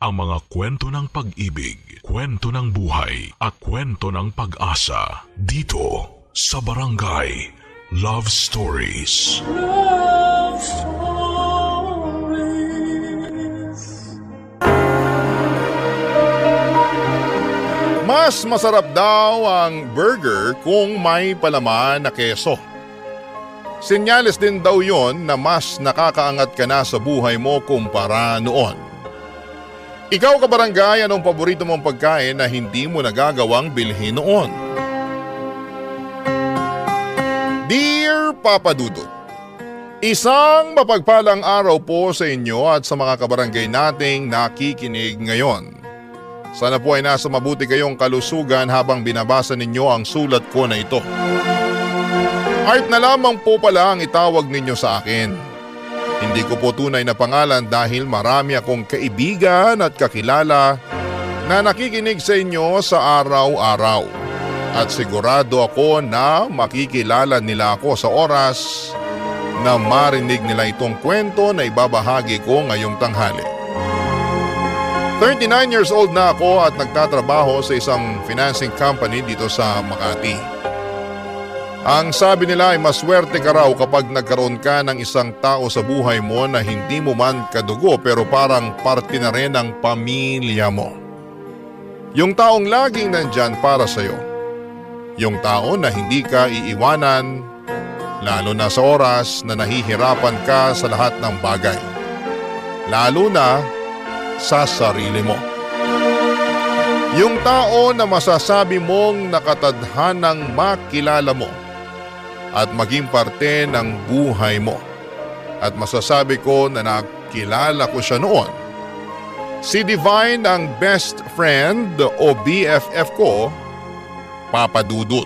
ang mga kwento ng pag-ibig, kwento ng buhay at kwento ng pag-asa dito sa Barangay Love Stories. Love Stories. Mas masarap daw ang burger kung may palaman na keso. Senyales din daw yon na mas nakakaangat ka na sa buhay mo kumpara noon. Ikaw kabarangay, anong paborito mong pagkain na hindi mo nagagawang bilhin noon? Dear Papa Dudut, isang mapagpalang araw po sa inyo at sa mga kabarangay nating nakikinig ngayon. Sana po ay nasa mabuti kayong kalusugan habang binabasa ninyo ang sulat ko na ito. Art na lamang po pala ang itawag ninyo sa akin. Hindi ko po tunay na pangalan dahil marami akong kaibigan at kakilala na nakikinig sa inyo sa araw-araw. At sigurado ako na makikilala nila ako sa oras na marinig nila itong kwento na ibabahagi ko ngayong tanghali. 39 years old na ako at nagtatrabaho sa isang financing company dito sa Makati. Ang sabi nila ay maswerte ka raw kapag nagkaroon ka ng isang tao sa buhay mo na hindi mo man kadugo pero parang parte na rin ng pamilya mo. Yung taong laging nandyan para sa'yo. Yung tao na hindi ka iiwanan, lalo na sa oras na nahihirapan ka sa lahat ng bagay. Lalo na sa sarili mo. Yung tao na masasabi mong nakatadhanang makilala mo at maging parte ng buhay mo. At masasabi ko na nakilala ko siya noon. Si Divine ang best friend o BFF ko, Papa Dudut.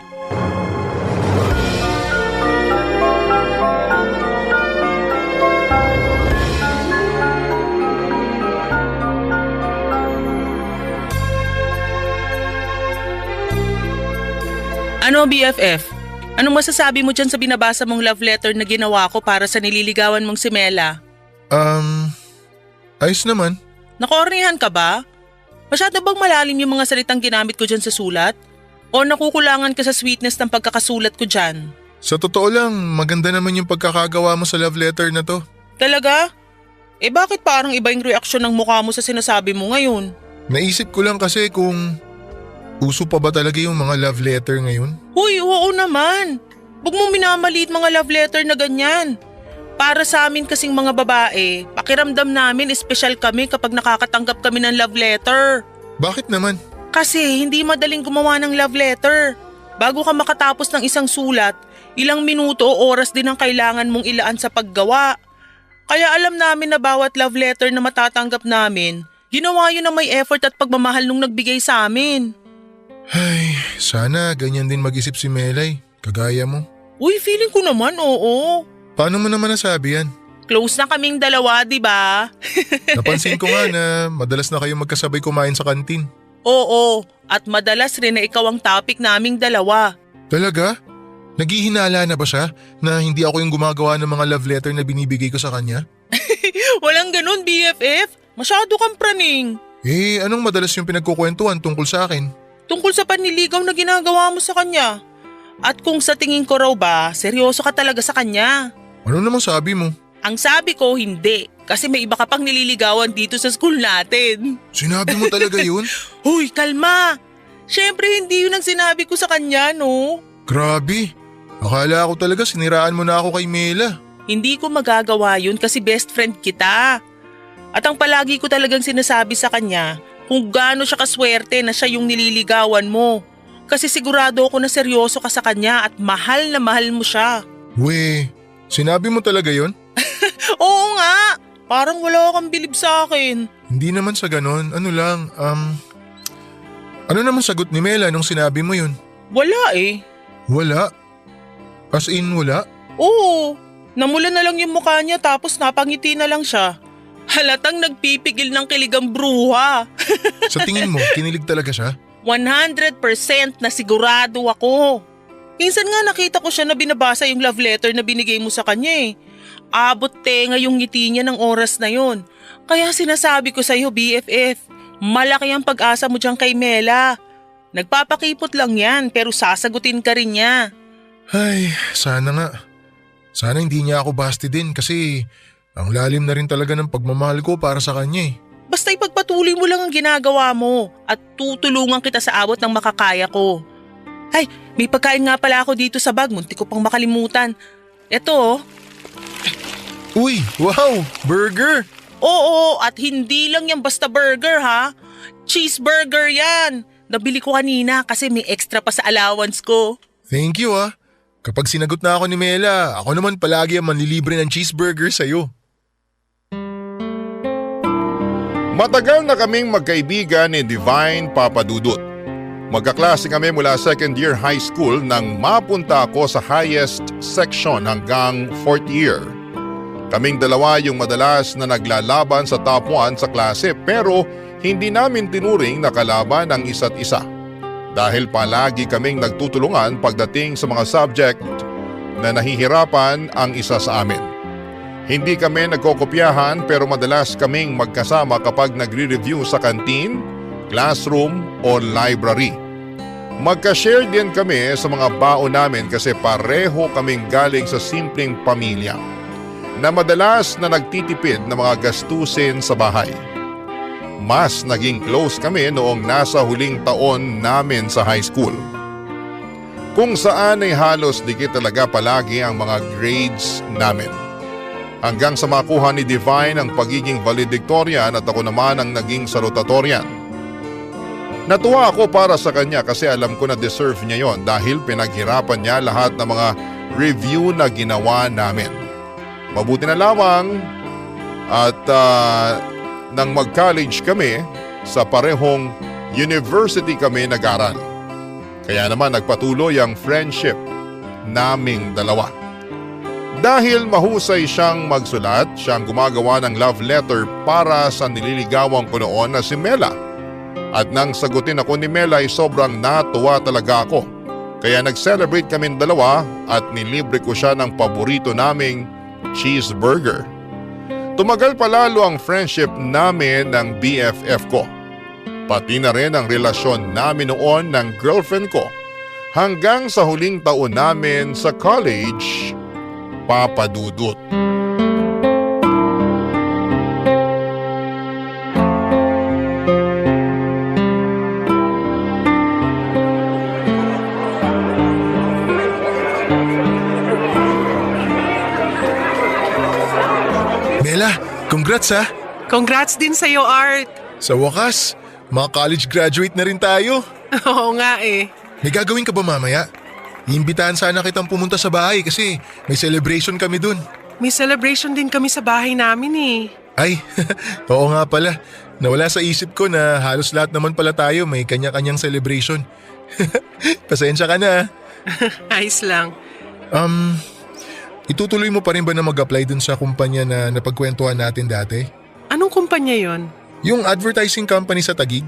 Ano BFF? Anong masasabi mo dyan sa binabasa mong love letter na ginawa ko para sa nililigawan mong si Mela? Ayos naman. Nakornihan ka ba? Masyado bang malalim yung mga salitang ginamit ko dyan sa sulat? O nakukulangan ka sa sweetness ng pagkakasulat ko dyan? Sa totoo lang, maganda naman yung pagkakagawa mo sa love letter na to. Talaga? Bakit parang iba yung reaksyon ng mukha mo sa sinasabi mo ngayon? Naisip ko lang kasi kung uso pa ba talaga yung mga love letter ngayon? Huy, oo naman. Huwag mong minamaliit mga love letter na ganyan. Para sa amin kasing mga babae, pakiramdam namin espesyal kami kapag nakakatanggap kami ng love letter. Bakit naman? Kasi hindi madaling gumawa ng love letter. Bago ka makatapos ng isang sulat, ilang minuto o oras din ang kailangan mong ilaan sa paggawa. Kaya alam namin na bawat love letter na matatanggap namin, ginawa yun ng may effort at pagmamahal nung nagbigay sa amin. Ay, sana ganyan din mag-isip si Melay, kagaya mo. Uy, feeling ko naman oo. Paano mo naman nasabi yan? Close na kaming dalawa, di ba? Napansin ko nga na madalas na kayo magkasabay kumain sa kantin. Oo, at madalas rin na ikaw ang topic naming dalawa. Talaga? Naghihinala na ba siya na hindi ako yung gumagawa ng mga love letter na binibigay ko sa kanya? Walang ganun, BFF. Masyado kang praning. Anong madalas yung pinagkukwentuhan tungkol sa akin? Tungkol sa panliligaw na ginagawa mo sa kanya. At kung sa tingin ko raw ba, seryoso ka talaga sa kanya. Ano namang sabi mo? Ang sabi ko, hindi. Kasi may iba ka pang nililigawan dito sa school natin. Sinabi mo talaga yun? Huy, kalma. Siyempre hindi yun ang sinabi ko sa kanya, no? Grabe. Akala ko talaga siniraan mo na ako kay Mela. Hindi ko magagawa yun kasi best friend kita. At ang palagi ko talagang sinasabi sa kanya, kung gaano siya kaswerte na siya yung nililigawan mo. Kasi sigurado ako na seryoso ka sa kanya at mahal na mahal mo siya. We, sinabi mo talaga yon? Oo nga, parang wala kang bilib sa akin. Hindi naman sa ganon, ano naman sagot ni Mela nung sinabi mo yun? Wala eh. Wala? As in wala? Oo, namula na lang yung mukha niya tapos napangiti na lang siya. Halatang nagpipigil ng kiligang bruha. Sa tingin mo, kinilig talaga siya? 100% na sigurado ako. Minsan nga nakita ko siya na binabasa yung love letter na binigay mo sa kanya eh. Abot tenga yung ngiti niya ng oras na yon. Kaya sinasabi ko sa'yo, BFF, malaki ang pag-asa mo dyan kay Mela. Nagpapakipot lang yan pero sasagutin ka rin niya. Ay, sana nga. Sana hindi niya ako basti din kasi ang lalim na rin talaga ng pagmamahal ko para sa kanya eh. Basta ipagpatuloy mo lang ang ginagawa mo at tutulungan kita sa abot ng makakaya ko. Ay, may pagkain nga pala ako dito sa bag, muntik ko pang makalimutan. Eto oh. Uy, wow, burger! Oo, at hindi lang yan basta burger ha. Cheeseburger yan. Nabili ko kanina kasi may extra pa sa allowance ko. Thank you ah. Kapag sinagot na ako ni Mela, ako naman palagi ang manlilibre ng cheeseburger sa'yo. Matagal na kaming magkaibigan ni Divine Papadudut. Magkaklase kami mula second year high school nang mapunta ako sa highest section hanggang fourth year. Kaming dalawa yung madalas na naglalaban sa top 1 sa klase pero hindi namin tinuring na kalaban ang isa't isa. Dahil palagi kaming nagtutulungan pagdating sa mga subject na nahihirapan ang isa sa amin. Hindi kami nagkokopyahan pero madalas kaming magkasama kapag nagre-review sa canteen, classroom o library. Magka-share din kami sa mga baon namin kasi pareho kaming galing sa simpleng pamilya na madalas na nagtitipid ng mga gastusin sa bahay. Mas naging close kami noong nasa huling taon namin sa high school. Kung saan ay halos dikit talaga palagi ang mga grades namin. Hanggang sa makuha ni Divine ang pagiging valedictorian at ako naman ang naging salutatorian. Natuwa ako para sa kanya kasi alam ko na deserve niya yon dahil pinaghirapan niya lahat ng mga review na ginawa namin. Mabuti na lamang at nang mag-college kami, sa parehong university kami nag-aral. Kaya naman nagpatuloy ang friendship naming dalawa. Dahil mahusay siyang magsulat, siyang gumagawa ng love letter para sa nililigawan ko noon na si Mela. At nang sagutin ako ni Mela ay sobrang natuwa talaga ako. Kaya nag-celebrate kaming dalawa at nilibre ko siya ng paborito naming cheeseburger. Tumagal palalo ang friendship namin ng BFF ko. Pati na rin ang relasyon namin noon ng girlfriend ko. Hanggang sa huling taon namin sa college, Papadudut. Mela, congrats ha! Congrats din sa'yo, Art. Sa wakas, mga college graduate na rin tayo. Oo nga eh. May gagawin ka ba mamaya? Iimbitahan sana kitang pumunta sa bahay kasi may celebration kami dun. May celebration din kami sa bahay namin eh. Ay, oo nga pala. Nawala sa isip ko na halos lahat naman pala tayo may kanya-kanyang celebration. Pasensya ka na. Ayos lang. Itutuloy mo pa rin ba na mag-apply dun sa kumpanya na napagkwentuhan natin dati? Anong kumpanya yon? Yung advertising company sa Taguig?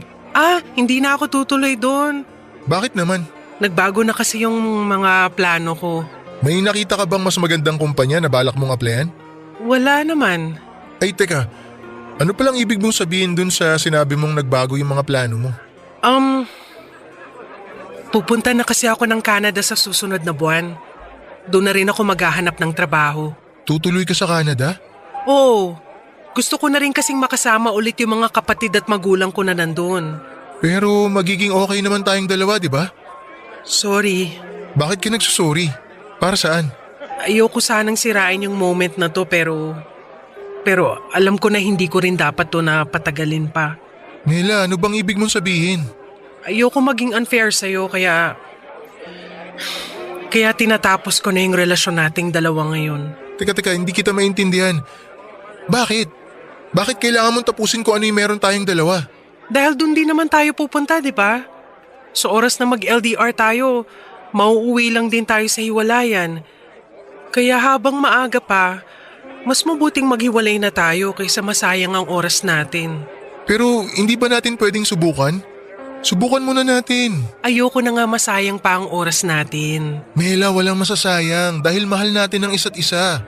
Hindi na ako tutuloy doon. Bakit naman? Nagbago na kasi yung mga plano ko. May nakita ka bang mas magandang kumpanya na balak mong applyan? Wala naman. Ay teka, ano palang ibig mong sabihin dun sa sinabi mong nagbago yung mga plano mo? Pupunta na kasi ako ng Canada sa susunod na buwan. Doon na rin ako maghahanap ng trabaho. Tutuloy ka sa Canada? Oo. Gusto ko na rin kasing makasama ulit yung mga kapatid at magulang ko na nandun. Pero magiging okay naman tayong dalawa, di ba? Sorry. Bakit ka nagsusorry? Para saan? Ayoko sanang sirain yung moment na to pero alam ko na hindi ko rin dapat to na patagalin pa. Mela, ano bang ibig mong sabihin? Ayoko maging unfair sa'yo kaya tinatapos ko na yung relasyon nating dalawa ngayon. Teka, hindi kita maintindihan. Bakit? Bakit kailangan mong tapusin kung ano yung meron tayong dalawa? Dahil dun din naman tayo pupunta, di ba? Sa oras na mag-LDR tayo, mauuwi lang din tayo sa hiwalayan. Kaya habang maaga pa, mas mabuting maghiwalay na tayo kaysa masayang ang oras natin. Pero hindi ba natin pwedeng subukan? Subukan muna natin. Ayoko na nga masayang pa ang oras natin. Mela, walang masasayang dahil mahal natin ang isa't isa.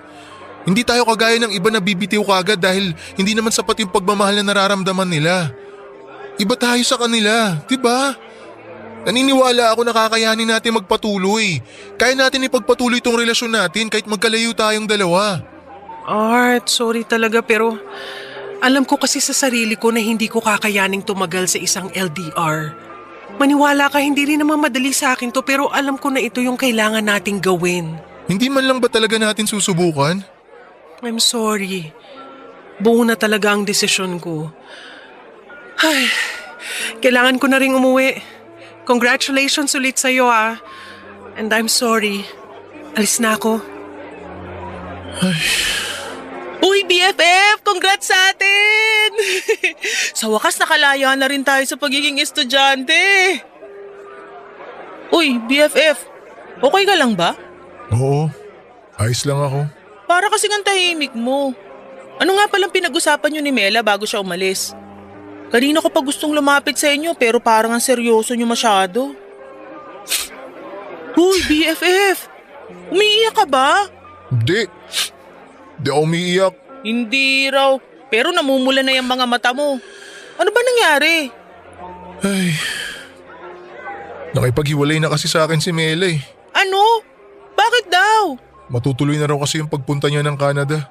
Hindi tayo kagaya ng iba na bibitiw kagad dahil hindi naman sapat yung pagmamahal na nararamdaman nila. Iba tayo sa kanila, di ba? Naniniwala ako na kakayanin natin magpatuloy. Kaya natin ipagpatuloy itong relasyon natin kahit magkalayo tayong dalawa. Art, sorry talaga pero alam ko kasi sa sarili ko na hindi ko kakayaning tumagal sa isang LDR. Maniwala ka, hindi rin naman madali sa akin to pero alam ko na ito yung kailangan nating gawin. Hindi man lang ba talaga natin susubukan? I'm sorry. Buo na talaga ang desisyon ko. Ay, kailangan ko na ring umuwi. Congratulations ulit sa'yo ah. And I'm sorry. Alis na ako. Uy, BFF! Congrats sa atin! Sa wakas nakalaya na rin tayo sa pagiging estudyante. Uy, BFF! Okay ka lang ba? Oo, ayos lang ako. Para kasing ang tahimik mo. Ano nga palang pinag-usapan niyo ni Mela bago siya umalis? Kanina ko pa gustong lumapit sa inyo pero parang ang seryoso niyo masyado. Uy, BFF! Umiiyak ka ba? Hindi ako umiiyak. Hindi raw. Pero namumula na yung mga mata mo. Ano ba nangyari? Ay, nakipaghiwalay na kasi sa akin si Mela eh. Ano? Bakit daw? Matutuloy na raw kasi yung pagpunta niya ng Canada.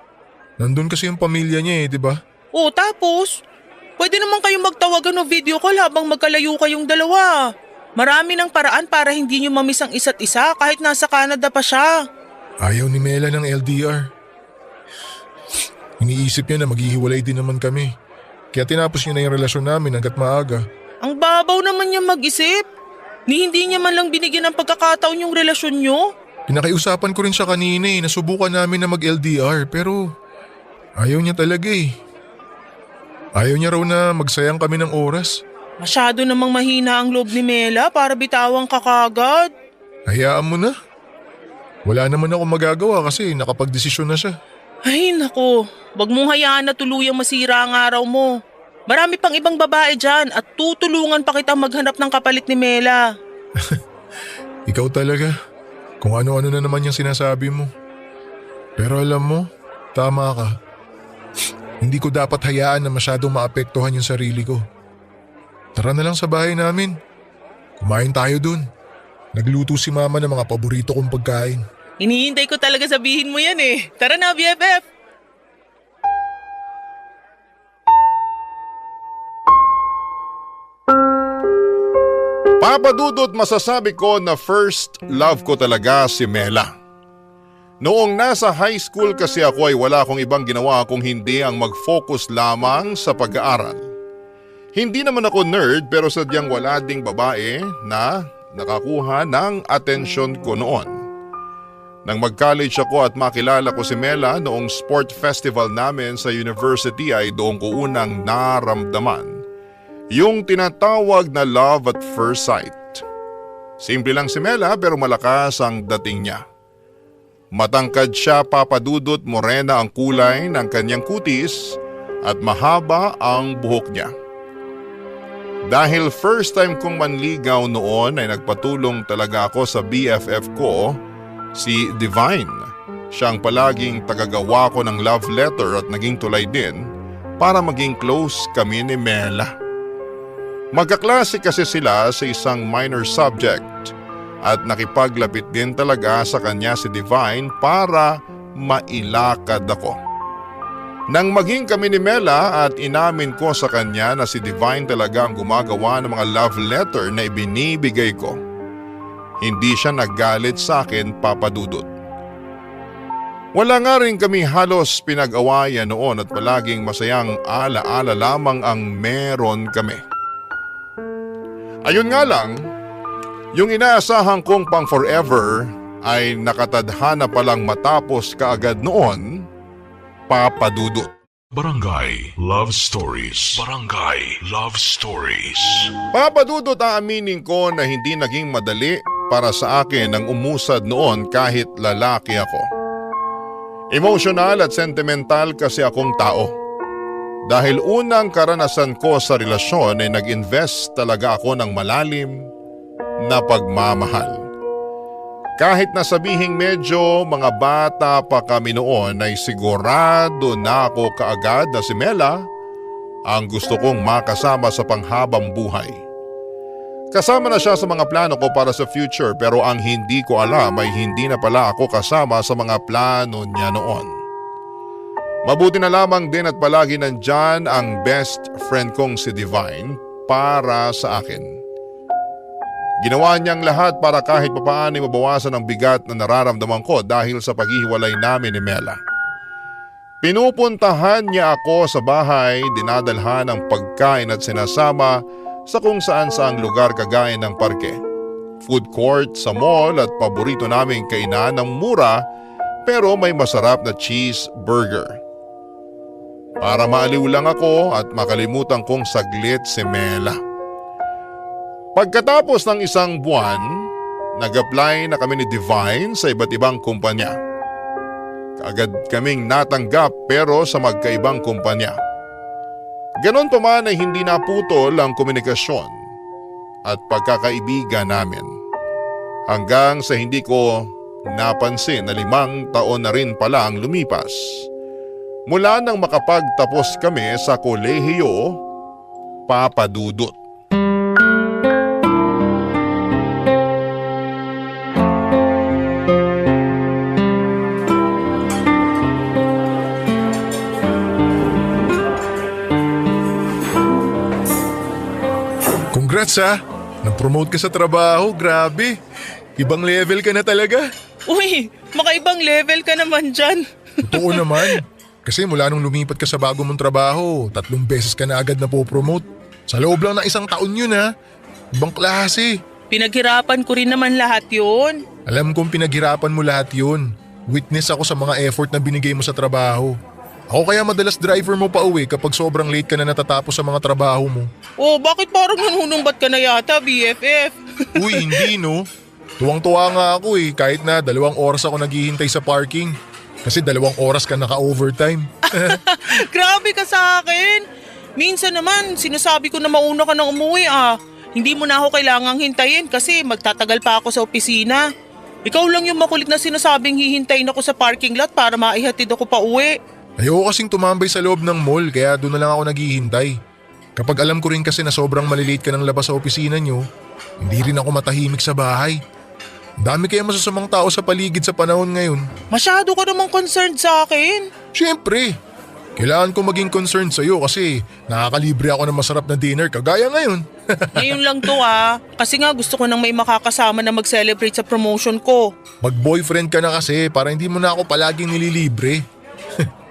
Nandun kasi yung pamilya niya eh, di ba? O tapos? Pwede naman kayong magtawagan o video call habang magkalayo kayong dalawa. Marami ng paraan para hindi nyo mamiss ang isa't isa kahit nasa Canada pa siya. Ayaw ni Mela ng LDR. Iniisip niya na maghihiwalay din naman kami. Kaya tinapos niya na yung relasyon namin hanggat maaga. Ang babaw naman niya mag-isip. Ni hindi niya man lang binigyan ng pagkakataon yung relasyon nyo. Pinakiusapan ko rin siya kanina eh. Nasubukan namin na mag-LDR pero ayaw niya talaga eh. Ayaw niya raw na magsayang kami ng oras. Masyado namang mahina ang loob ni Mela para bitawang ka kagad. Hayaan mo na. Wala naman ako magagawa kasi nakapagdesisyon na siya. Ay nako, wag mong hayaan na tuluyang masira ang araw mo. Marami pang ibang babae dyan at tutulungan pa kita maghanap ng kapalit ni Mela. Ikaw talaga. Kung ano-ano na naman yung sinasabi mo. Pero alam mo, tama ka. Hindi ko dapat hayaan na masyadong maapektuhan yung sarili ko. Tara na lang sa bahay namin. Kumain tayo dun. Nagluto si mama ng mga paborito kong pagkain. Hinihintay ko talaga sabihin mo yan eh. Tara na, BFF! Papa Dudut, masasabi ko na first love ko talaga si Mela. Noong nasa high school kasi ako ay wala akong ibang ginawa kung hindi ang mag-focus lamang sa pag-aaral. Hindi naman ako nerd pero sadyang wala ding babae na nakakuha ng atensyon ko noon. Nang mag-college ako at makilala ko si Mela noong sport festival namin sa university ay doon ko unang naramdaman yung tinatawag na love at first sight. Simple lang si Mela pero malakas ang dating niya. Matangkad siya, Papa Dudut, morena ang kulay ng kanyang kutis at mahaba ang buhok niya. Dahil first time kong manligaw noon ay nagpatulong talaga ako sa BFF ko, si Divine. Siyang palaging tagagawa ko ng love letter at naging tulay din para maging close kami ni Mela. Magkaklase kasi sila sa isang minor subject at nakipaglapit din talaga sa kanya si Divine para mailakad ako. Nang maging kami ni Mela at inamin ko sa kanya na si Divine talaga ang gumagawa ng mga love letter na ibinibigay ko, hindi siya naggalit sa akin, Papa Dudut. Wala nga rin kami halos pinag-awayan noon at palaging masayang ala-ala lamang ang meron kami. Ayun nga lang, yung inaasahan kong pang forever ay nakatadhana palang matapos kaagad noon, Papa Dudut. Barangay Love Stories. Barangay Love Stories. Papa Dudut, aaminin ko na hindi naging madali para sa akin ang umusad noon kahit lalaki ako. Emotional at sentimental kasi akong tao. Dahil unang karanasan ko sa relasyon ay nag-invest talaga ako ng malalim na pagmamahal. Kahit na sabihing medyo mga bata pa kami noon ay sigurado na ako kaagad na si Mela ang gusto kong makasama sa panghabang buhay. Kasama na siya sa mga plano ko para sa future pero ang hindi ko alam ay hindi na pala ako kasama sa mga plano niya noon. Mabuti na lamang din at palagi nandyan ang best friend kong si Divine para sa akin. Ginawa niyang lahat para kahit papaano mabawasan ang bigat na nararamdaman ko dahil sa paghihiwalay namin ni Mela. Pinupuntahan niya ako sa bahay, dinadalhan ng pagkain at sinasama sa kung saan saang lugar kagaya ng parke, food court sa mall at paborito naming kainan ng mura pero may masarap na cheeseburger. Para maaliw lang ako at makalimutan kong saglit si Mela. Pagkatapos ng isang buwan, nag-apply na kami ni Divine sa iba't ibang kumpanya. Kaagad kaming natanggap pero sa magkaibang kumpanya. Ganon pa man ay hindi naputol ang komunikasyon at pagkakaibigan namin. Hanggang sa hindi ko napansin na 5 taon na rin pala ang lumipas. Mula nang makapagtapos kami sa kolehiyo, Papa Dudut. Congrats ha! Nag-promote ka sa trabaho, grabe. Ibang level ka na talaga. Uy, makaibang level ka naman dyan. Totoo naman. Kasi mula nung lumipat ka sa bago mong trabaho, 3 beses ka na agad na po-promote. Sa loob lang ng 1 taon yun ha. Ibang klase. Pinaghirapan ko rin naman lahat yun. Alam kong pinaghirapan mo lahat yun. Witness ako sa mga effort na binigay mo sa trabaho. Ako kaya madalas driver mo pa uwi kapag sobrang late ka na natatapos sa mga trabaho mo. Oh, bakit parang nanunumbat ka na yata, BFF? Uy, hindi no. Tuwang-tuwa nga ako kahit na 2 oras ako naghihintay sa parking. Kasi 2 oras ka naka-overtime. Grabe ka sa akin. Minsan naman, sinasabi ko na mauna ka nang umuwi Hindi mo na ako kailangang hintayin kasi magtatagal pa ako sa opisina. Ikaw lang yung makulit na sinasabing hihintayin ako sa parking lot para maihatid ako pa uwi. Ayoko kasing tumambay sa loob ng mall kaya doon na lang ako naghihintay. Kapag alam ko rin kasi na sobrang malilate ka ng labas sa opisina nyo, hindi rin ako matahimik sa bahay. Ang dami kaya masasamang tao sa paligid sa panahon ngayon. Masyado ka namang concerned sa akin. Siyempre, kailangan ko maging concerned sa'yo kasi nakakalibre ako ng masarap na dinner kagaya ngayon. Ngayon lang to kasi nga gusto ko nang may makakasama na mag-celebrate sa promotion ko. Mag-boyfriend ka na kasi para hindi mo na ako palaging nililibre.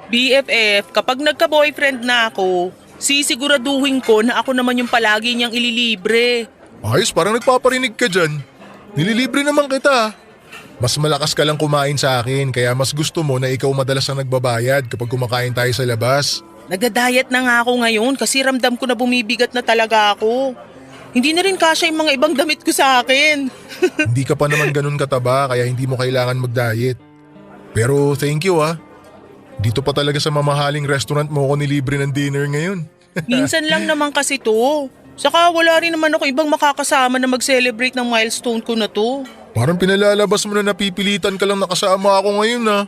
BFF, kapag nagka-boyfriend na ako, sisiguraduhin ko na ako naman yung palagi niyang ililibre. Ayos, parang nagpaparinig ka dyan. Nililibre naman kita. Mas malakas ka lang kumain sa akin kaya mas gusto mo na ikaw madalas ang nagbabayad kapag kumakain tayo sa labas. Nagda-diet na nga ako ngayon kasi ramdam ko na bumibigat na talaga ako. Hindi na rin kasya yung mga ibang damit ko sa akin. Hindi ka pa naman ganun kataba kaya hindi mo kailangan mag-diet. Pero thank you Dito pa talaga sa mamahaling restaurant mo ako nilibre ng dinner ngayon. Minsan lang naman kasi to. Saka wala rin naman ako ibang makakasama na mag-celebrate ng milestone ko na to. Parang pinalalabas mo na napipilitan ka lang nakasama ako ngayon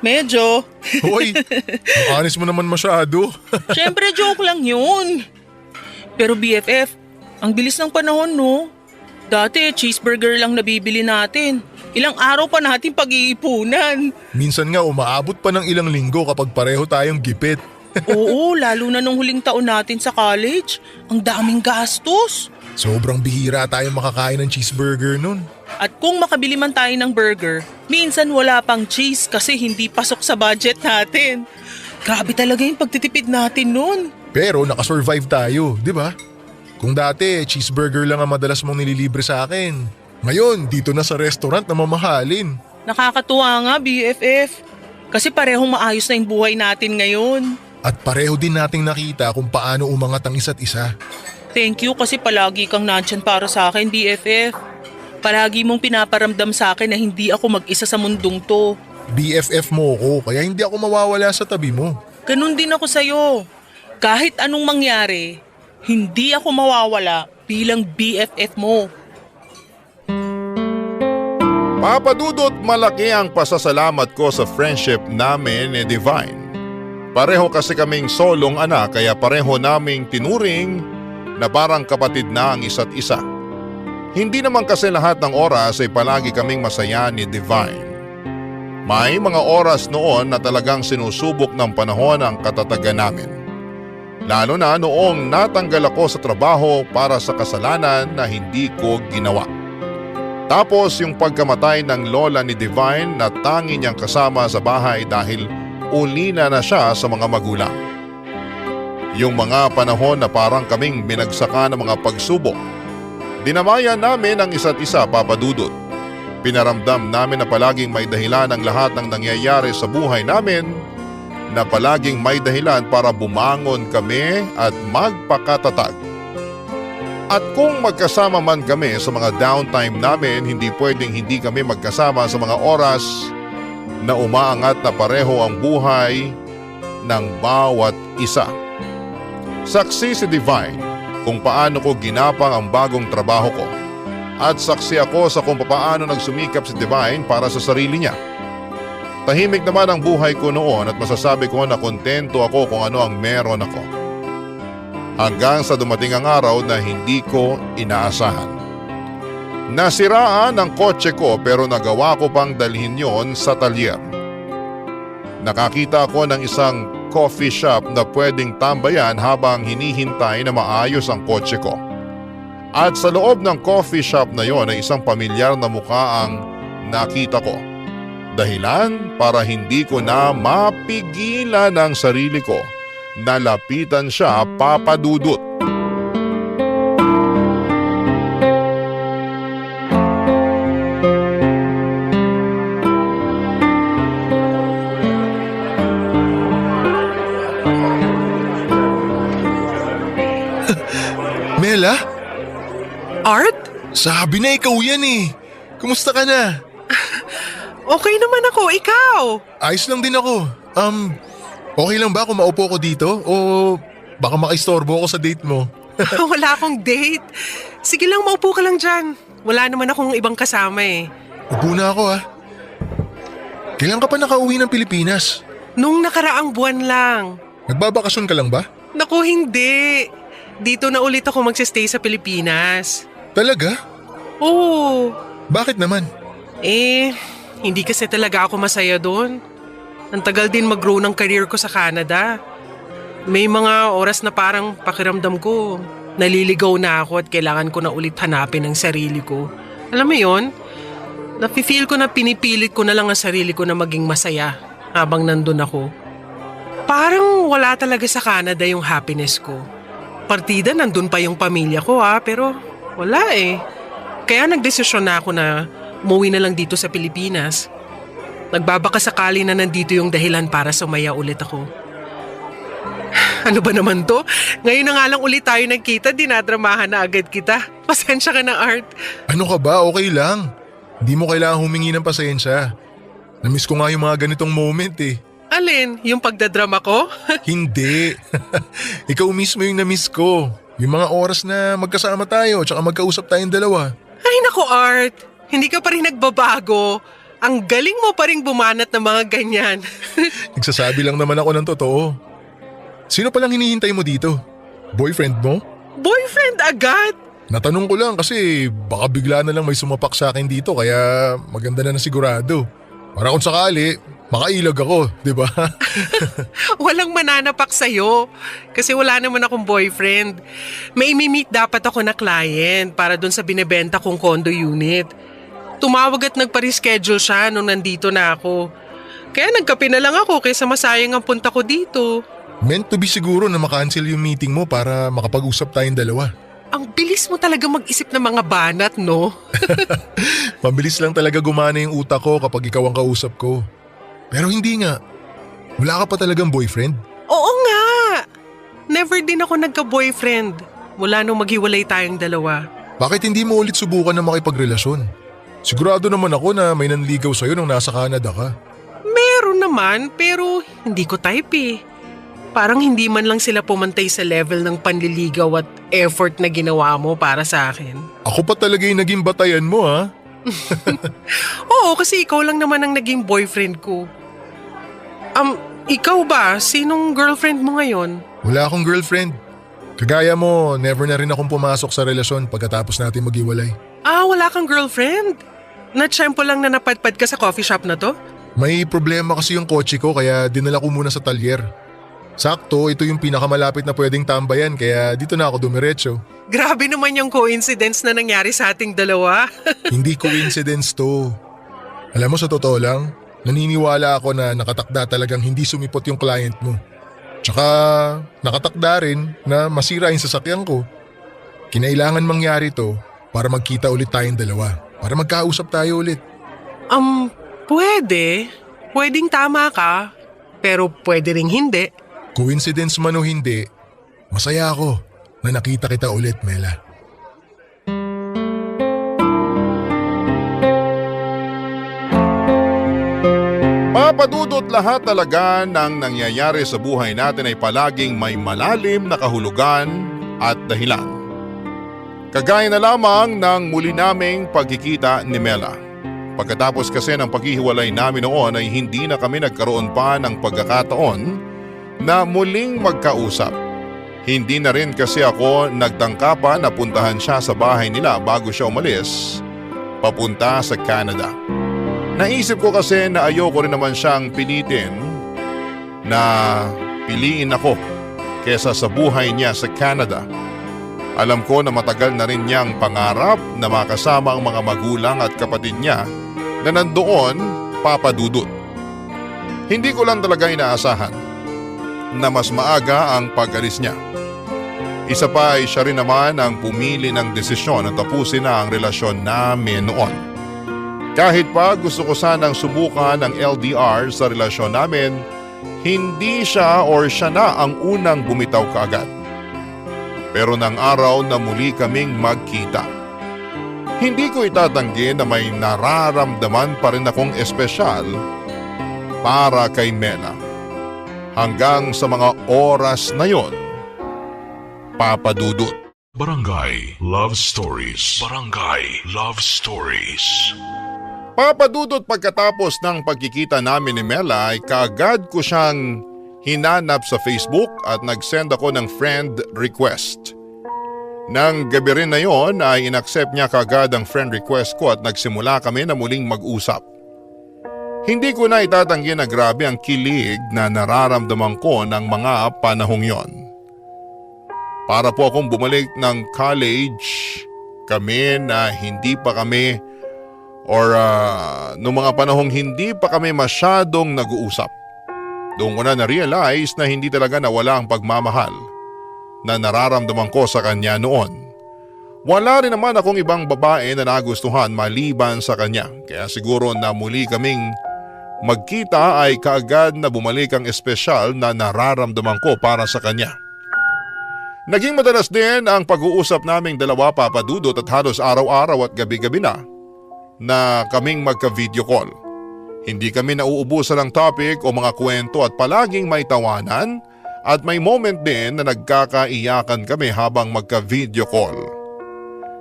Medyo. Hoy, ang honest mo naman masyado. Siyempre joke lang yun. Pero BFF, ang bilis ng panahon no. Dati cheeseburger lang nabibili natin. Ilang araw pa natin pag-iipunan. Minsan nga umaabot pa ng ilang linggo kapag pareho tayong gipit. Oo, lalo na nung huling taon natin sa college. Ang daming gastos. Sobrang bihira tayong makakain ng cheeseburger nun. At kung makabili man tayo ng burger, minsan wala pang cheese kasi hindi pasok sa budget natin. Grabe talaga yung pagtitipid natin nun. Pero nakasurvive tayo, di ba? Kung dati cheeseburger lang ang madalas mong nililibre sa akin. Ngayon, dito na sa restaurant na mamahalin. Nakakatuwa nga BFF. Kasi parehong maayos na yung buhay natin ngayon. At pareho din nating nakita kung paano umangat ang isa't isa. Thank you kasi palagi kang nandyan para sa akin BFF. Palagi mong pinaparamdam sa akin na hindi ako mag-isa sa mundong to. BFF mo ko kaya hindi ako mawawala sa tabi mo. Ganun din ako sa'yo. Kahit anong mangyari, hindi ako mawawala bilang BFF mo. Papadudot, malaki ang pasasalamat ko sa friendship namin ni Divine. Pareho kasi kaming solong anak kaya pareho naming tinuring na parang kapatid na ang isa't isa. Hindi naman kasi lahat ng oras ay palagi kaming masaya ni Divine. May mga oras noon na talagang sinusubok ng panahon ang katatagan namin. Lalo na noong natanggal ako sa trabaho para sa kasalanan na hindi ko ginawa. Tapos yung pagkamatay ng lola ni Divine na tangi niyang kasama sa bahay dahil ulina na siya sa mga magulang. Yung mga panahon na parang kaming binagsaka ng mga pagsubok. Dinamayan namin ang isa't isa, Papa Dudut. Pinaramdam namin na palaging may dahilan ang lahat ng nangyayari sa buhay namin, na palaging may dahilan para bumangon kami at magpakatatag. At kung magkasama man kami sa mga downtime namin, hindi pwedeng hindi kami magkasama sa mga oras na umaangat na pareho ang buhay ng bawat isa. Saksi si Divine kung paano ko ginapang ang bagong trabaho ko. At saksi ako sa kung paano nagsumikap si Divine para sa sarili niya. Tahimik naman ang buhay ko noon at masasabi ko na kontento ako kung ano ang meron ako. Hanggang sa dumating ang araw na hindi ko inaasahan. Nasiraan ang kotse ko pero nagawa ko pang dalhin yon sa talyer. Nakakita ako ng isang coffee shop na pwedeng tambayan habang hinihintay na maayos ang kotse ko. At sa loob ng coffee shop na yon ay isang pamilyar na mukha ang nakita ko. Dahilan para hindi ko na mapigilan ang sarili ko. Nalapitan siya, Papa Dudut. Mela? Art? Sabi na ikaw yan eh. Kumusta ka na? Okay naman ako, ikaw. Ayos lang din ako. Okay lang ba kung maupo ko dito? O baka makaistorbo ako sa date mo? Wala akong date. Sige lang, maupo ka lang dyan. Wala naman akong ibang kasama eh. Upo na ako ah. Kailan ka pa nakauwi ng Pilipinas? Nung nakaraang buwan lang. Nagbabakasyon ka lang ba? Naku, hindi. Dito na ulit ako magsistay sa Pilipinas. Talaga? Oo. Bakit naman? Hindi kasi talaga ako masaya doon. Ang tagal din mag-grow ng career ko sa Canada. May mga oras na parang pakiramdam ko, naliligaw na ako at kailangan ko na ulit hanapin ang sarili ko. Alam mo yon? Nafe-feel ko na pinipilit ko na lang ang sarili ko na maging masaya habang nandun ako. Parang wala talaga sa Canada yung happiness ko. Partida nandun pa yung pamilya ko pero wala eh. Kaya nagdesisyon na ako na umuwi na lang dito sa Pilipinas. Nagbabakasakali na nandito yung dahilan para sumaya ulit ako. Ano ba naman to? Ngayon na nga lang ulit tayo nagkita, dinadramahan na agad kita. Pasensya ka na, Art. Ano ka ba? Okay lang. Hindi mo kailangan humingi ng pasensya. Namiss ko nga yung mga ganitong moment eh. Alin? Yung pagdadrama ko? Hindi. Ikaw mismo yung namiss ko. Yung mga oras na magkasama tayo tsaka magkausap tayong dalawa. Ay nako, Art. Hindi ka pa rin nagbabago. Ang galing mo pa rin bumanat ng mga ganyan. Nagsasabi lang naman ako ng totoo. Sino palang hinihintay mo dito? Boyfriend mo? Boyfriend agad? Natanong ko lang kasi baka bigla na lang may sumapak sa akin dito kaya maganda na sigurado. Para kung sakali, makailag ako, di ba? Walang mananapak sa'yo. Kasi wala naman akong boyfriend. May imi-meet dapat ako na client para dun sa binebenta kong condo unit. Tumawag at nagpa-reschedule siya nung nandito na ako. Kaya nagkape na lang ako kaysa masayang ang punta ko dito. Meant to be siguro na makancel yung meeting mo para makapag-usap tayong dalawa. Ang bilis mo talaga mag-isip ng mga banat, no? Mabilis lang talaga gumana yung utak ko kapag ikaw ang kausap ko. Pero hindi nga. Wala ka pa talagang boyfriend? Oo nga! Never din ako nagka-boyfriend. Mula nung maghiwalay tayong dalawa. Bakit hindi mo ulit subukan na makipagrelasyon? Sigurado naman ako na may nanligaw sa'yo nung nasa Canada ka. Meron naman, pero hindi ko type eh. Parang hindi man lang sila pumantay sa level ng panliligaw at effort na ginawa mo para sa akin. Ako pa talaga yung naging batayan mo ha. Oo, kasi ikaw lang naman ang naging boyfriend ko. Ikaw ba? Sinong girlfriend mo ngayon? Wala akong girlfriend. Kagaya mo, never na rin akong pumasok sa relasyon pagkatapos natin maghiwalay. Wala kang girlfriend? Natsyempo lang na napadpad ka sa coffee shop na to? May problema kasi yung kotse ko kaya dinala ko muna sa talyer. Sakto, ito yung pinakamalapit na pwedeng tambayan kaya dito na ako dumiretso. Grabe naman yung coincidence na nangyari sa ating dalawa. Hindi coincidence to. Alam mo, sa totoo lang, naniniwala ako na nakatakda talagang hindi sumipot yung client mo. Tsaka nakatakda rin na masira yung sasakyan ko. Kinailangan mangyari to para magkita ulit tayong dalawa. Para magkausap tayo ulit. Pwede. Pwedeng tama ka. Pero pwede ring hindi. Coincidence man o hindi, masaya ako na nakita kita ulit, Mela. Papadudot lahat talaga ng nangyayari sa buhay natin ay palaging may malalim na kahulugan at dahilan. Kagaya na lamang ng muli naming pagkikita ni Mela. Pagkatapos kasi ng paghihiwalay namin noon ay hindi na kami nagkaroon pa ng pagkakataon na muling magkausap. Hindi na rin kasi ako nagtangka pa na puntahan siya sa bahay nila bago siya umalis papunta sa Canada. Naisip ko kasi na ayoko rin naman siyang pilitin na piliin ako kesa sa buhay niya sa Canada. Alam ko na matagal na rin niyang pangarap na makasama ang mga magulang at kapatid niya na nandoon, papadudot. Hindi ko lang talaga inaasahan na mas maaga ang pag-alis niya. Isa pa ay siya rin naman ang pumili ng desisyon na tapusin na ang relasyon namin noon. Kahit pa gusto ko sanang subukan ang LDR sa relasyon namin, hindi siya or siya na ang unang bumitaw kaagad. Pero nang araw na muli kaming magkita, hindi ko itatanggi na may nararamdaman pa rin akong espesyal para kay Mela. Hanggang sa mga oras na yon, papadudot. Barangay Love Stories. Barangay Love Stories. Papadudot pagkatapos ng pagkikita namin ni Mela ay kaagad ko siyang hinanap sa Facebook at nag-send ako ng friend request. Nang gabi rin na yon ay inaccept niya kaagad ang friend request ko at nagsimula kami na muling mag-usap. Hindi ko na itatanggi na grabe ang kilig na nararamdaman ko ng mga panahong yon. Para po akong bumalik ng college, kami na hindi pa kami noong mga panahong hindi pa kami masyadong nag-uusap. Doon ko na na-realize na hindi talaga nawala ang pagmamahal na nararamdaman ko sa kanya noon. Wala rin naman akong ibang babae na nagustuhan maliban sa kanya, kaya siguro na muli kaming magkita ay kaagad na bumalik ang espesyal na nararamdaman ko para sa kanya. Naging madalas din ang pag-uusap naming dalawa, papadudot, at halos araw-araw at gabi-gabi na kaming magka-video call. Hindi kami nauubusan ng topic o mga kwento at palaging may tawanan at may moment din na nagkakaiyakan kami habang magka-video call.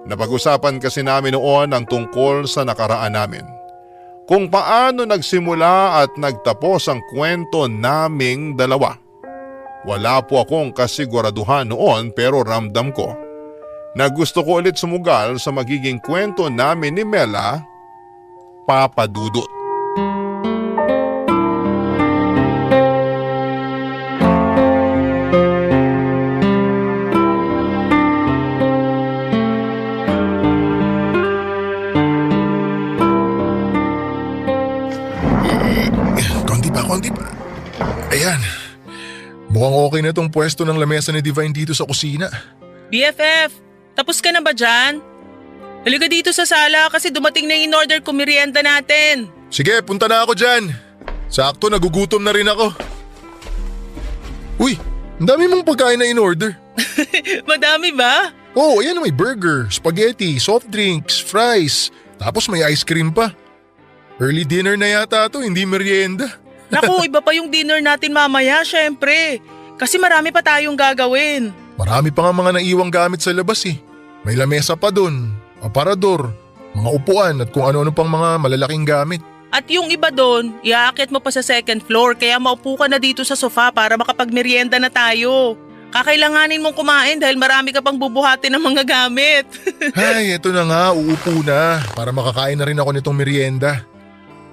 Napag-usapan kasi namin noon ang tungkol sa nakaraan namin. Kung paano nagsimula at nagtapos ang kwento naming dalawa. Wala po akong kasiguraduhan noon pero ramdam ko na gusto ko ulit sumugal sa magiging kwento namin ni Mela, papadudot. Konti pa. Ayan. Mukhang okay na tong pwesto ng lamesa ni Divine dito sa kusina. BFF, tapos ka na ba dyan? Halika dito sa sala kasi dumating na yung in-order ko merienda natin. Sige, punta na ako dyan. Sakto, nagugutom na rin ako. Uy, ang dami mong pagkain na in-order. Madami ba? Oh, ayan, may burger, spaghetti, soft drinks, fries, tapos may ice cream pa. Early dinner na yata to, hindi merienda. Naku, iba pa yung dinner natin mamaya, syempre. Kasi marami pa tayong gagawin. Marami pa nga mga naiwang gamit sa labas eh. May lamesa pa dun, aparador, mga upuan at kung ano-ano pang mga malalaking gamit. At yung iba doon, iaakit mo pa sa second floor kaya maupo ka na dito sa sofa para makapagmerienda na tayo. Kakailanganin mong kumain dahil marami ka pang bubuhatin ng mga gamit. Ay, eto na nga, uupo na para makakain na rin ako nitong merienda.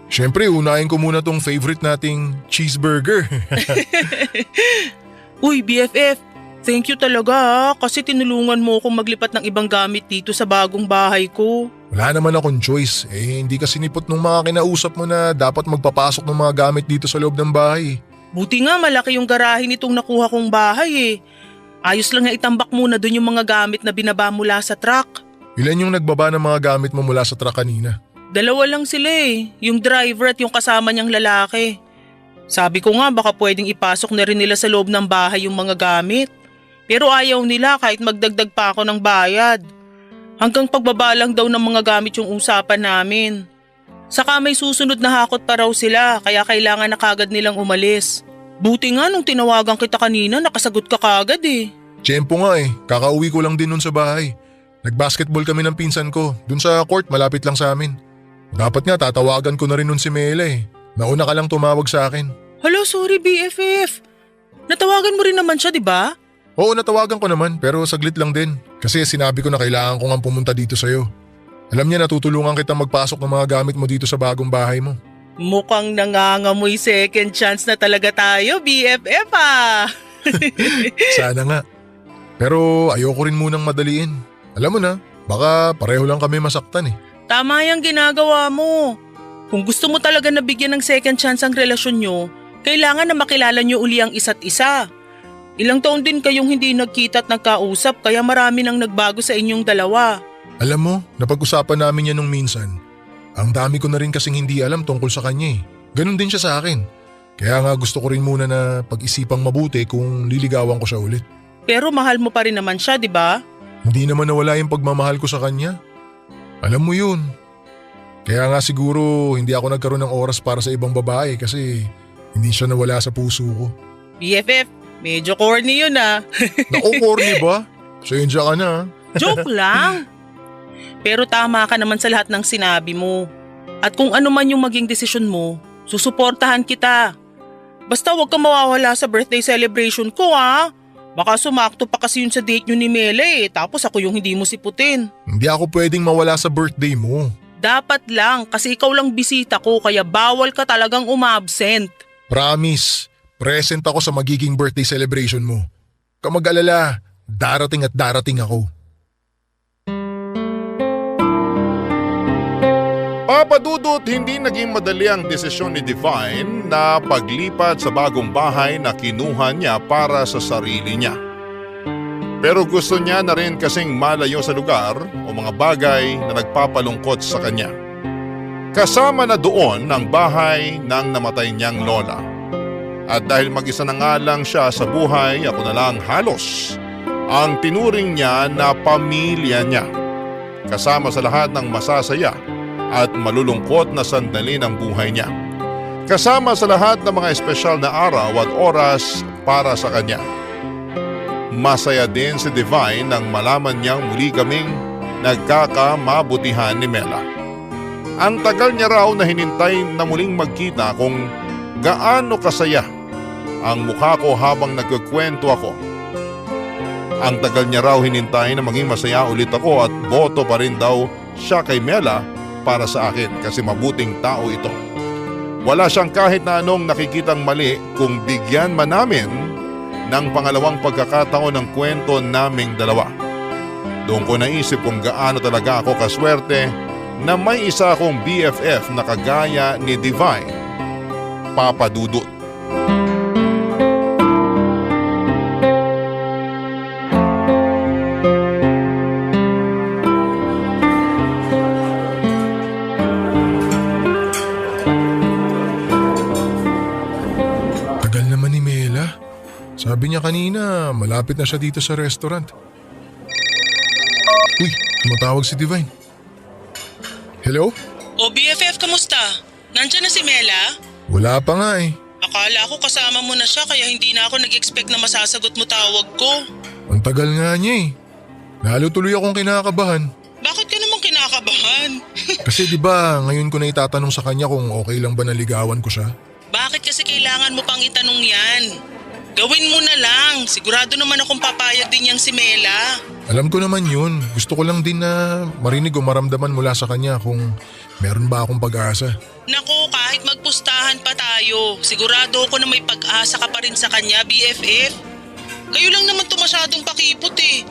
Siyempre, unahin ko muna tong favorite nating cheeseburger. Uy, BFF, thank you talaga kasi tinulungan mo akong maglipat ng ibang gamit dito sa bagong bahay ko. Wala naman akong choice. Hindi ka sinipot ng mga kinausap mo na dapat magpapasok ng mga gamit dito sa loob ng bahay. Buti nga malaki yung garahe nitong nakuha kong bahay eh. Ayos lang nga itambak muna dun yung mga gamit na binaba mula sa truck. Ilan yung nagbaba ng mga gamit mo mula sa truck kanina? 2 lang sila eh, yung driver at yung kasama niyang lalaki. Sabi ko nga baka pwedeng ipasok na rin nila sa loob ng bahay yung mga gamit. Pero ayaw nila kahit magdagdag pa ako ng bayad. Hanggang pagbaba lang daw ng mga gamit yung usapan namin. Saka may susunod na hakot pa raw sila kaya kailangan na kagad nilang umalis. Buti nga nung tinawagan kita kanina nakasagot ka kagad eh. Tiyempo nga kakauwi ko lang din nun sa bahay. Nagbasketball kami ng pinsan ko, dun sa court malapit lang sa amin. Dapat nga tatawagan ko na rin nun si Mela Nauna ka lang tumawag sa akin. Hello, sorry BFF. Natawagan mo rin naman siya, di ba? Oo, natawagan ko naman pero saglit lang din. Kasi sinabi ko na kailangan ko nga pumunta dito sa'yo. Alam niya natutulungan kita magpasok ng mga gamit mo dito sa bagong bahay mo. Mukhang nangangamoy second chance na talaga tayo, BFF ah. Sana nga. Pero ayoko rin munang madaliin. Alam mo na, baka pareho lang kami masaktan Tama yung ginagawa mo. Kung gusto mo talaga na bigyan ng second chance ang relasyon nyo, kailangan na makilala nyo uli ang isa't isa. Ilang taon din kayong hindi nagkita at nagkausap kaya marami nang nagbago sa inyong dalawa. Alam mo, napag-usapan namin yan nung minsan. Ang dami ko na rin kasing hindi alam tungkol sa kanya Ganon din siya sa akin. Kaya nga gusto ko rin muna na pag-isipang mabuti kung liligawan ko siya ulit. Pero mahal mo pa rin naman siya, di ba? Hindi naman nawala yung pagmamahal ko sa kanya. Alam mo yun. Kaya nga siguro hindi ako nagkaroon ng oras para sa ibang babae kasi hindi siya nawala sa puso ko. BFF, medyo corny yun ah. Naku, corny ba? Sensya ka na. Joke lang. Pero tama ka naman sa lahat ng sinabi mo. At kung ano man yung maging desisyon mo, susuportahan kita. Basta huwag kang mawawala sa birthday celebration ko Baka sumakto pa kasi yun sa date nyo ni Mela tapos ako yung hindi mo siputin. Hindi ako pwedeng mawala sa birthday mo. Dapat lang kasi ikaw lang bisita ko kaya bawal ka talagang umabsent. Promise, present ako sa magiging birthday celebration mo. Huwag kang mag-alala, darating at darating ako. Papadudot, hindi naging madali ang desisyon ni Divine na paglipat sa bagong bahay na kinuha niya para sa sarili niya. Pero gusto niya na rin kasing malayo sa lugar o mga bagay na nagpapalungkot sa kanya. Kasama na doon ang bahay ng namatay niyang lola. At dahil mag-isa na nga lang siya sa buhay, ako na lang halos ang tinuring niya na pamilya niya. Kasama sa lahat ng masasaya at malulungkot na sandali ng buhay niya. Kasama sa lahat ng mga espesyal na araw at oras para sa kanya. Masaya din si Divine nang malaman niyang muli kaming nagkakamabutihan ni Mela. Ang tagal niya raw na hinintay na muling magkita kung gaano kasaya ang mukha ko habang nagkukwento ako. Ang tagal niya raw hinintay na maging masaya ulit ako at boto pa rin daw siya kay Mela para sa akin kasi mabuting tao ito. Wala siyang kahit na anong nakikitang mali kung bigyan man namin ng pangalawang pagkakataon ng kwento naming dalawa. Doon ko naisip kung gaano talaga ako kaswerte na may isa akong BFF na kagaya ni Divine, Papa Dudut. Sabi niya kanina, malapit na siya dito sa restaurant. Uy, tumatawag si Divine. Hello? O BFF, kamusta? Nandiyan na si Mela? Wala pa nga Akala ko kasama mo na siya kaya hindi na ako nag-expect na masasagot mo tawag ko. Ang tagal nga niya Lalo tuloy akong kinakabahan. Bakit ka naman kinakabahan? Kasi di ba ngayon ko na itatanong sa kanya kung okay lang ba naligawan ko siya? Bakit kasi kailangan mo pang itanong yan? Gawin mo na lang. Sigurado naman akong papayag din yang si Mela. Alam ko naman yun. Gusto ko lang din na marinig o maramdaman mula sa kanya kung meron ba akong pag-asa. Naku, kahit magpustahan pa tayo, sigurado ako na may pag-asa ka pa rin sa kanya, BFF. Kayo lang naman to masyadong pakipot eh.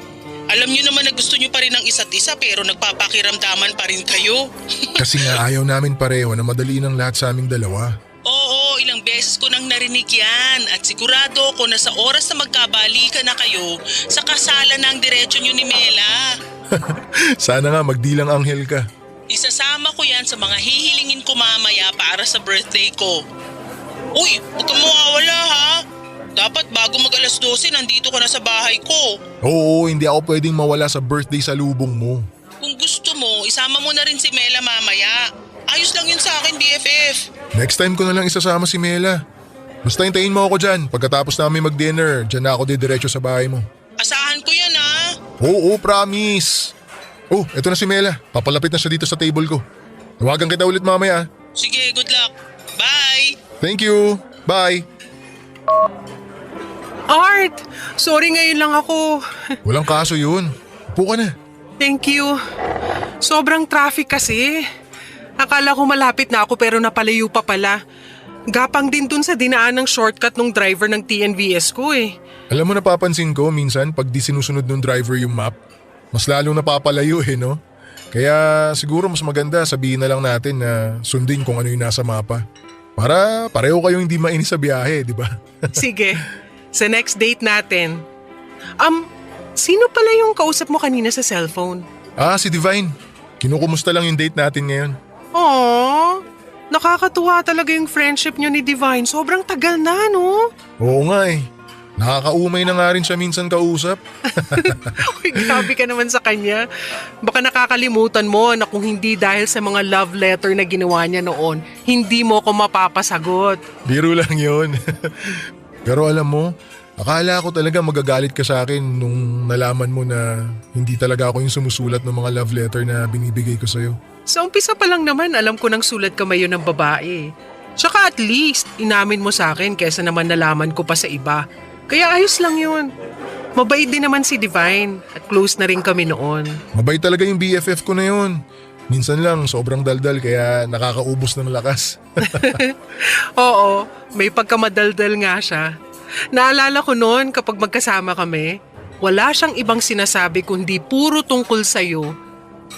Alam niyo naman na gusto niyo pa rin ang isa't isa pero nagpapakiramdaman pa rin kayo. Kasi nga ayaw namin pareho na madali ng lahat sa aming dalawa. Oo, ilang beses ko nang narinig yan at sigurado ko na sa oras na magkabalikan na kayo, sa kasalan na ang diretsyo niyo ni Mela. Sana nga magdilang anghel ka. Isasama ko yan sa mga hihilingin ko mamaya para sa birthday ko. Uy, huwag kang mawawala ha. Dapat bago mag alas 12, nandito ka na sa bahay ko. Oo, hindi ako pwedeng mawala sa birthday sa lubong mo. Kung gusto mo, isama mo na rin si Mela mamaya. Ayos lang yun sa akin, BFF. Next time ko na lang isasama si Mela. Basta hintayin mo ako dyan. Pagkatapos namin mag-dinner, dyan na ako didiretso sa bahay mo. Asahan ko yan ha. Oo, promise. Oh, eto na si Mela. Papalapit na siya dito sa table ko. Tawagan kita ulit mamaya. Sige, good luck. Bye! Thank you. Bye. Art! Sorry ngayon lang ako. Walang kaso yun. Upo ka na. Thank you. Sobrang traffic kasi. Akala ko malapit na ako pero napalayo pa pala. Gapang din dun sa dinaan ng shortcut ng driver ng TNVS ko eh. Alam mo, napapansin ko minsan pag di sinusunod ng driver yung map, mas lalong napapalayo no? Kaya siguro mas maganda sabihin na lang natin na sundin kung ano yung nasa mapa. Para pareho kayong hindi mainis sa biyahe, di ba? Sige, sa next date natin. Sino pala yung kausap mo kanina sa cellphone? Si Divine. Kinukumusta lang yung date natin ngayon. Aww, nakakatuwa talaga yung friendship nyo ni Divine. Sobrang tagal na, no? Oo nga eh. Nakakaumay na nga rin siya minsan kausap. Uy, grabe ka naman sa kanya. Baka nakakalimutan mo na kung hindi dahil sa mga love letter na ginawa niya noon, hindi mo ko mapapasagot. Biro lang yun. Pero alam mo, akala ko talaga magagalit ka sa akin nung nalaman mo na hindi talaga ako yung sumusulat ng mga love letter na binibigay ko sa'yo. Sa umpisa pa lang naman, alam ko nang sulat ka mayon ng babae. Tsaka at least, inamin mo sa akin kesa naman nalaman ko pa sa iba. Kaya ayos lang yun. Mabait din naman si Divine at close na rin kami noon. Mabait talaga yung BFF ko na yun. Minsan lang sobrang daldal kaya nakakaubos ng lakas. Oo, may pagkamadaldal nga siya. Naalala ko noon kapag magkasama kami, wala siyang ibang sinasabi kundi puro tungkol sa'yo.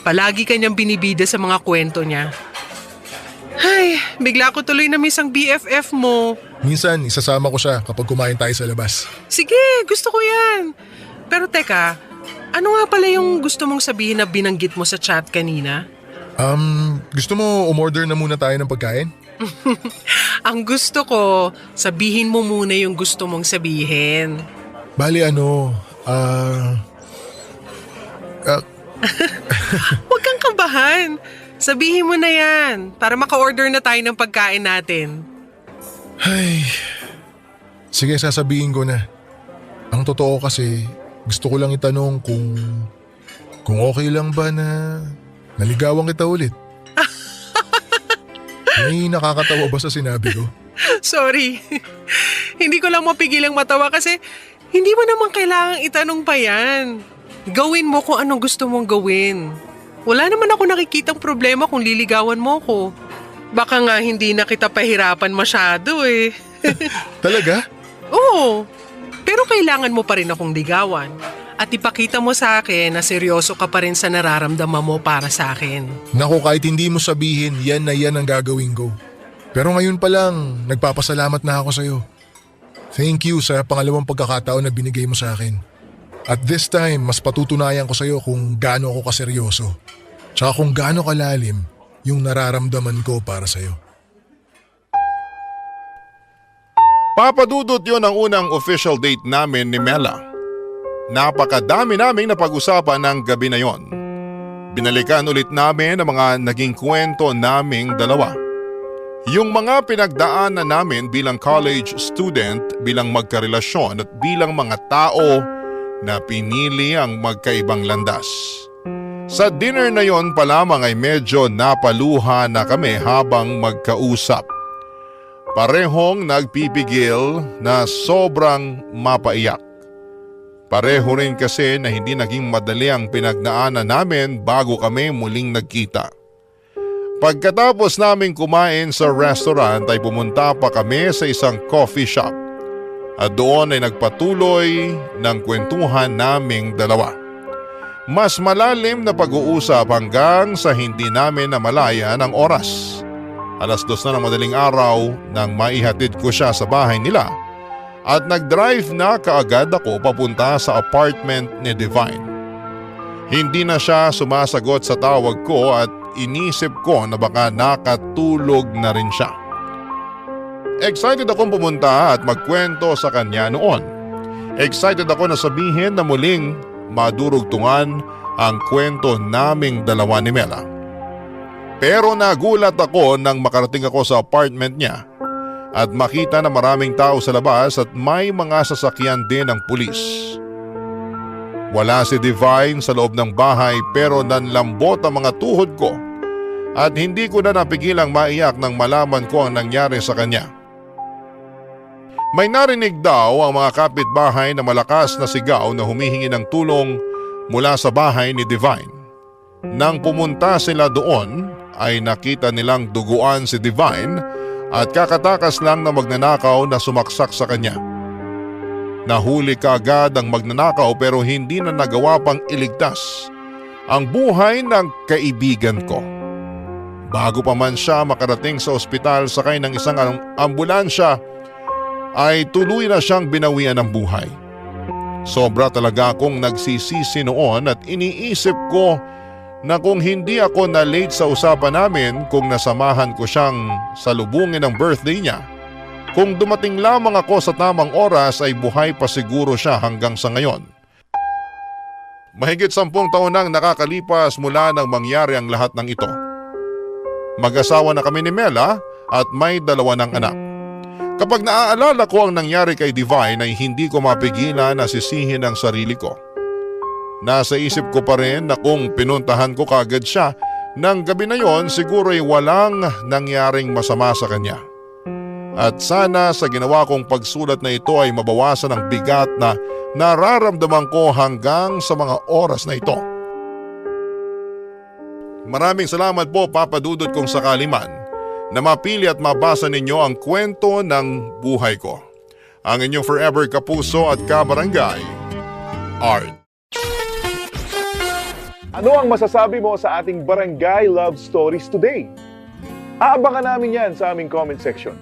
Palagi kanyang binibida sa mga kwento niya. Ay, bigla ko tuloy na miss ang BFF mo. Minsan isasama ko siya kapag kumain tayo sa labas. Sige, gusto ko yan. Pero teka, ano nga pala yung gusto mong sabihin na binanggit mo sa chat kanina? Gusto mo umorder na muna tayo ng pagkain? Ang gusto ko, sabihin mo muna yung gusto mong sabihin. Bali Huwag kang kabahan. Sabihin mo na yan para maka-order na tayo ng pagkain natin. Ay, sige sasabihin ko na. Ang totoo kasi, gusto ko lang itanong kung okay lang ba na naligawan kita ulit. May nakakatawa ba sa sinabi ko? Sorry. Hindi ko lang mapigilang matawa kasi hindi mo naman kailangang itanong pa yan. Gawin mo kung anong gusto mong gawin. Wala naman ako nakikitang problema kung liligawan mo ko. Baka nga hindi na kita pahirapan masyado eh. Talaga? Oo, pero kailangan mo pa rin akong ligawan. At ipakita mo sa akin na seryoso ka pa rin sa nararamdaman mo para sa akin. Naku, kahit hindi mo sabihin, yan na yan ang gagawin ko. Pero ngayon pa lang, nagpapasalamat na ako sa'yo. Thank you sa pangalawang pagkakataon na binigay mo sa akin. At this time, mas patutunayan ko sa'yo kung gaano ako kaseryoso. Tsaka kung gaano kalalim yung nararamdaman ko para sa'yo. Papadudot yon ang unang official date namin ni Mela. Napakadami naming napag-usapan ng gabi na yon. Binalikan ulit namin ang mga naging kwento naming dalawa. Yung mga pinagdaanan namin bilang college student, bilang magkarelasyon at bilang mga tao na pinili ang magkaibang landas. Sa dinner na yon pa lamang ay medyo napaluha na kami habang magkausap. Parehong nagpipigil na sobrang mapaiyak. Pareho rin kasi na hindi naging madali ang pinagnaanan namin bago kami muling nagkita. Pagkatapos naming kumain sa restaurant ay pumunta pa kami sa isang coffee shop. At doon ay nagpatuloy ng kwentuhan naming dalawa. Mas malalim na pag-uusap hanggang sa hindi namin namalaya ng oras. 2:00 na ng madaling araw nang maihatid ko siya sa bahay nila at nag-drive na kaagad ako papunta sa apartment ni Divine. Hindi na siya sumasagot sa tawag ko at inisip ko na baka nakatulog na rin siya. Excited akong pumunta at magkwento sa kanya noon. Excited ako na sabihin na muling madurugtungan ang kwento naming dalawa ni Mela. Pero nagulat ako nang makarating ako sa apartment niya at makita na maraming tao sa labas at may mga sasakyan din ng pulis. Wala si Divine sa loob ng bahay pero nanlambot ang mga tuhod ko at hindi ko na napigilang maiyak nang malaman ko ang nangyari sa kanya. May narinig daw ang mga kapitbahay na malakas na sigaw na humihingi ng tulong mula sa bahay ni Divine. Nang pumunta sila doon ay nakita nilang duguan si Divine at kakatakas lang na magnanakaw na sumaksak sa kanya. Nahuli kaagad ang magnanakaw pero hindi na nagawa pang iligtas ang buhay ng kaibigan ko. Bago pa man siya makarating sa ospital sakay ng isang ambulansya ay tuloy na siyang binawian ng buhay. Sobra talaga akong nagsisisi noon at iniisip ko na kung hindi ako na-late sa usapan namin kung nasamahan ko siyang salubungin ng birthday niya, kung dumating lamang ako sa tamang oras ay buhay pa siguro siya hanggang sa ngayon. Mahigit 10 taon nang nakakalipas mula nang mangyari ang lahat ng ito. Mag-asawa na kami ni Mela at may 2 ng anak. Kapag naaalala ko ang nangyari kay Divine ay hindi ko mapigilan na sisihin ang sarili ko. Nasa isip ko pa rin na kung pinuntahan ko kagad siya ng gabi na yon siguro ay walang nangyaring masama sa kanya. At sana sa ginawa kong pagsulat na ito ay mabawasan ang bigat na nararamdaman ko hanggang sa mga oras na ito. Maraming salamat po Papa Dudut kung sakali man na mapili at mabasa ninyo ang kwento ng buhay ko. Ang inyong forever kapuso at kabarangay, Art. Ano ang masasabi mo sa ating Barangay Love Stories today? Aabangan namin yan sa aming comment section.